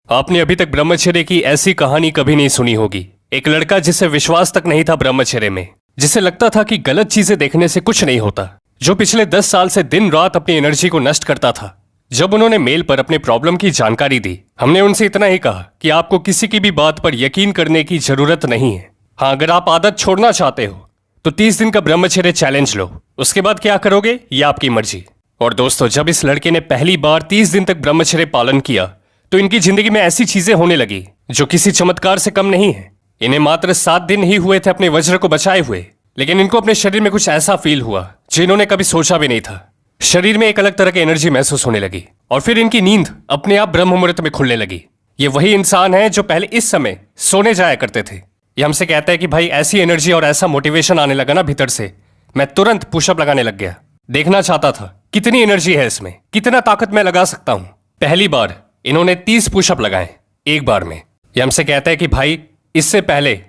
आपने अभी तक ब्रह्मचर्य की ऐसी कहानी कभी नहीं सुनी होगी। एक लड़का जिसे विश्वास तक नहीं था ब्रह्मचर्य में, जिसे लगता था कि गलत चीजें देखने से कुछ नहीं होता, जो पिछले 10 साल से दिन रात अपनी एनर्जी को नष्ट करता था। जब उन्होंने मेल पर अपने प्रॉब्लम की जानकारी दी, हमने उनसे इतना ही कहा कि आपको किसी की भी बात पर यकीन करने की जरूरत नहीं है। हाँ, अगर आप आदत छोड़ना चाहते हो तो 30 दिन का ब्रह्मचर्य चैलेंज लो। उसके बाद क्या करोगे ये आपकी मर्जी। और दोस्तों, जब इस लड़के ने पहली बार 30 दिन तक ब्रह्मचर्य पालन किया तो इनकी जिंदगी में ऐसी चीजें होने लगी जो किसी चमत्कार से कम नहीं है। इन्हें मात्र 7 दिन ही हुए थे अपने वज्र को बचाए हुए, लेकिन इनको अपने शरीर में कुछ ऐसा फील हुआ जो इन्होंने कभी सोचा भी नहीं था। शरीर में एक अलग तरह की एनर्जी महसूस होने लगी और फिर इनकी नींद अपने आप ब्रह्म मुहूर्त में खुलने लगी। ये वही इंसान है जो पहले इस समय सोने जाया करते थे। ये हमसे कहता है कि भाई ऐसी एनर्जी और ऐसा मोटिवेशन आने लगा ना भीतर से, मैं तुरंत पुशअप लगाने लग गया। देखना चाहता था कितनी एनर्जी है इसमें, कितना ताकत मैं लगा सकता हूं। पहली बार इन्होंने 30 पुशअप लगाए एक बार में। ये हमसे कहता है कि भाई इससे पहले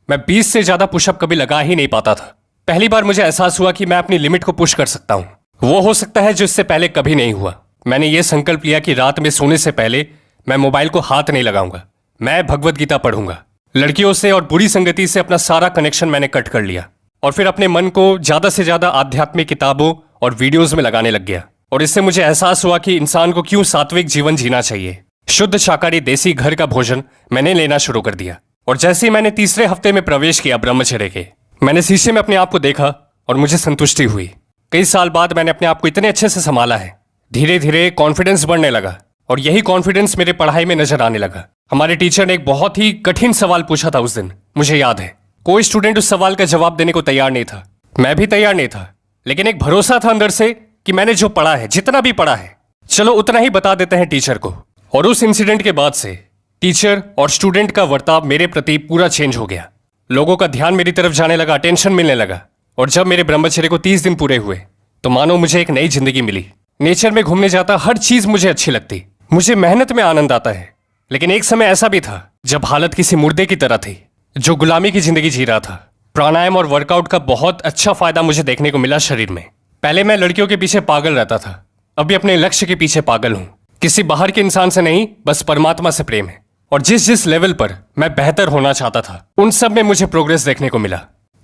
मैं 20 से ज्यादा पुशअप कभी लगा ही नहीं पाता था। पहली बार मुझे एहसास हुआ कि मैं अपनी लिमिट को पुश कर सकता हूं। वो हो सकता है जो इससे पहले कभी नहीं हुआ। मैंने ये संकल्प लिया कि रात में सोने से पहले मैं मोबाइल को हाथ नहीं लगाऊंगा। मैं भगवत गीता पढ़ूंगा। लड़कियों से और बुरी संगति से अपना सारा कनेक्शन मैंने कट कर लिया और फिर अपने मन को ज्यादा से ज्यादा आध्यात्मिक किताबों और वीडियोस में लगाने लग गया। और इससे मुझे एहसास हुआ कि इंसान को क्यों सात्विक जीवन जीना चाहिए। शुद्ध शाकाहारी देसी घर का भोजन मैंने लेना शुरू कर दिया। और जैसे ही मैंने तीसरे हफ्ते में प्रवेश किया ब्रह्मचर्य के, मैंने शीशे में अपने आप को देखा और मुझे संतुष्टि हुई। कई साल बाद मैंने अपने आप को इतने अच्छे से संभाला है। धीरे धीरे कॉन्फिडेंस बढ़ने लगा और यही कॉन्फिडेंस मेरे पढ़ाई में नजर आने लगा। हमारे टीचर ने एक बहुत ही कठिन सवाल पूछा था उस दिन, मुझे याद है। कोई स्टूडेंट उस सवाल का जवाब देने को तैयार नहीं था। मैं भी तैयार नहीं था, लेकिन एक भरोसा था अंदर से कि मैंने जो पढ़ा है, जितना भी पढ़ा है, चलो उतना ही बता देते हैं टीचर को। और उस इंसिडेंट के बाद से टीचर और स्टूडेंट का बर्ताव मेरे प्रति पूरा चेंज हो गया। लोगों का ध्यान मेरी तरफ जाने लगा, अटेंशन मिलने लगा। और जब मेरे ब्रह्मचर्य को 30 दिन पूरे हुए तो मानो मुझे एक नई जिंदगी मिली। नेचर में घूमने जाता, हर चीज मुझे अच्छी लगती, मुझे मेहनत में आनंद आता है। लेकिन एक समय ऐसा भी था जब हालत किसी मुर्दे की तरह थी जो गुलामी की जिंदगी जी रहा था। प्राणायाम और वर्कआउट का बहुत अच्छा फायदा मुझे देखने को मिला शरीर में। पहले मैं लड़कियों के पीछे पागल रहता था, अभी अपने लक्ष्य के पीछे पागल हूं। किसी बाहर के इंसान से नहीं, बस परमात्मा से प्रेम है। और जिस जिस लेवल पर मैं बेहतर होना चाहता था, उन सब में मुझे प्रोग्रेस देखने को मिला।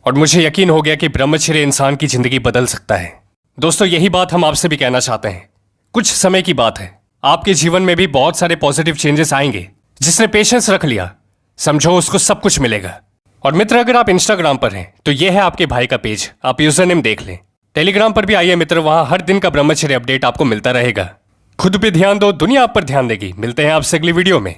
और मुझे यकीन हो गया कि ब्रह्मचर्य इंसान की जिंदगी बदल सकता है। दोस्तों, यही बात हम आपसे भी कहना चाहते हैं। कुछ समय की बात है, आपके जीवन में भी बहुत सारे पॉजिटिव चेंजेस आएंगे। जिसने पेशेंस रख लिया, समझो उसको सब कुछ मिलेगा। और मित्र, अगर आप इंस्टाग्राम पर हैं तो यह है आपके भाई का पेज, आप यूजर नेम देख लें। टेलीग्राम पर भी आइए मित्र, वहां हर दिन का ब्रह्मचर्य अपडेट आपको मिलता रहेगा। खुद पे ध्यान दो, दुनिया आप पर ध्यान देगी। मिलते हैं आपसे अगली वीडियो में।